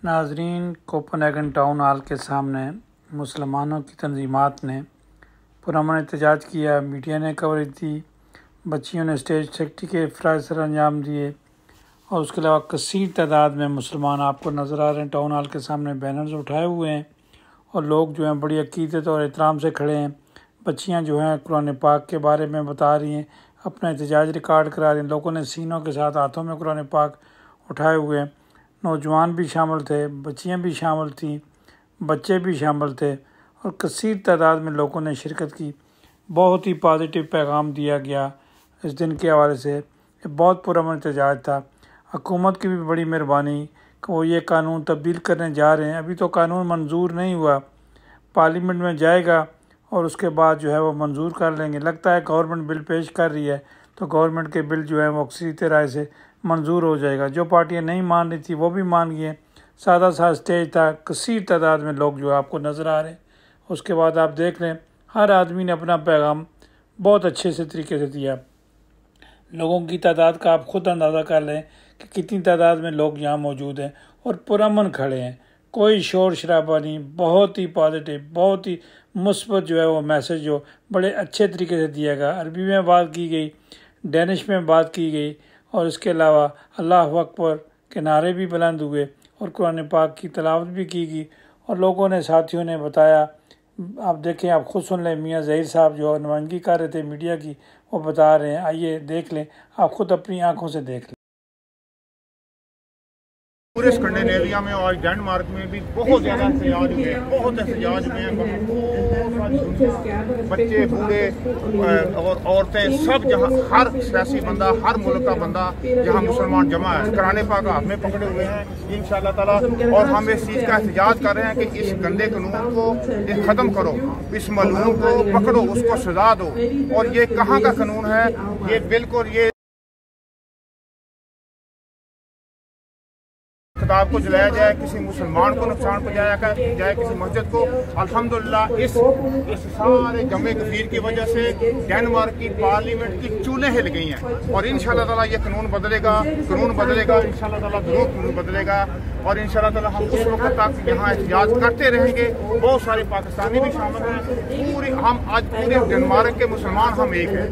नाजरीन, Copenhagen town hall के सामने मुसलमानों की तंजीमात ने पुरअमन एहतजाज किया। मीडिया ने कवरेज दी। बच्चियों ने स्टेज सेक्रेटरी के फ़राइज़ सर अंजाम दिए और उसके अलावा कसीर तादाद में मुसलमान आपको नज़र आ रहे हैं। टाउन हॉल के सामने बैनर्स उठाए हुए हैं और लोग जो हैं बड़ी अकीदत और एहतराम से खड़े हैं। बच्चियां जो हैं कुरान पाक के बारे में बता रही हैं, अपना एहतजाज रिकॉर्ड करा रही हैं। लोगों ने सीनों के साथ हाथों में कुरान पाक उठाए हुए हैं। नौजवान भी शामिल थे, बच्चियां भी शामिल थीं, बच्चे भी शामिल थे और कसीर तादाद में लोगों ने शिरकत की। बहुत ही पॉजिटिव पैगाम दिया गया इस दिन के हवाले से। बहुत पुरअमन एहतजाज था। हुकूमत की भी बड़ी मेहरबानी कि वो ये कानून तब्दील करने जा रहे हैं। अभी तो कानून मंजूर नहीं हुआ, पार्लियामेंट में जाएगा और उसके बाद जो है वो मंजूर कर लेंगे। लगता है गवर्नमेंट बिल पेश कर रही है तो गवर्नमेंट के बिल जो है वो अक्सरियत राय से मंजूर हो जाएगा। जो पार्टियां नहीं मान रही थी वो भी मान गई हैं। सादा सा स्टेज था, कसीर तादाद में लोग जो है आपको नज़र आ रहे हैं। उसके बाद आप देख लें, हर आदमी ने अपना पैगाम बहुत अच्छे से तरीके से दिया। लोगों की तादाद का आप ख़ुद अंदाज़ा कर लें कि कितनी तादाद में लोग यहाँ मौजूद हैं और पुरअमन खड़े हैं। कोई शोर शराबा नहीं, बहुत ही पॉजिटिव, बहुत ही मुस्बत जो है वो मैसेज जो बड़े अच्छे तरीके से दिया गया। अरबी में बात की गई, डेनिश में बात की गई और इसके अलावा अल्लाह अकबर के नारे भी बुलंद हुए और कुरान पाक की तिलावत भी की गई। और लोगों ने, साथियों ने बताया, आप देखें, आप खुद सुन लें। मियाँ ज़हीर साहब जो नुमाइंदगी कर रहे थे मीडिया की, वो बता रहे हैं। आइए देख लें, आप खुद अपनी आंखों से देख लें। पूरे स्कैंडिनेविया में और डेनमार्क में भी बहुत ज़्यादा एहतजाज हुए हैं, बहुत एहतजाज हुए हैं। बच्चे, बूढ़े और औरतें सब, जहाँ हर सियासी बंदा, हर मुल्क का बंदा जहाँ मुसलमान जमा है, कुरान पाक हाथ में पकड़े हुए हैं इंशाअल्लाह ताला। और हम इस चीज़ का एहतजाज कर रहे हैं कि इस गंदे कानून को ख़त्म करो, इस मलून को पकड़ो, उसको सजा दो। और ये कहाँ का कानून है? ये बिल्कुल ये किताब को जलाया जाए, किसी मुसलमान को नुकसान पहुंचाया जाए, किसी मस्जिद को। अल्हम्दुलिल्लाह इस सारे जमे कसीर की वजह से डेनमार्क की पार्लियामेंट की चूल्हें हिल गई हैं। और इंशाअल्लाह ताला ये कानून बदलेगा इंशाअल्लाह ताला जरूर कानून बदलेगा। और इंशाअल्लाह ताला हम उस वक्त तक यहाँ एहतजाज करते रहेंगे। बहुत सारे पाकिस्तानी भी शामिल हैं। हम आज पूरे डेनमार्क के मुसलमान हम एक हैं।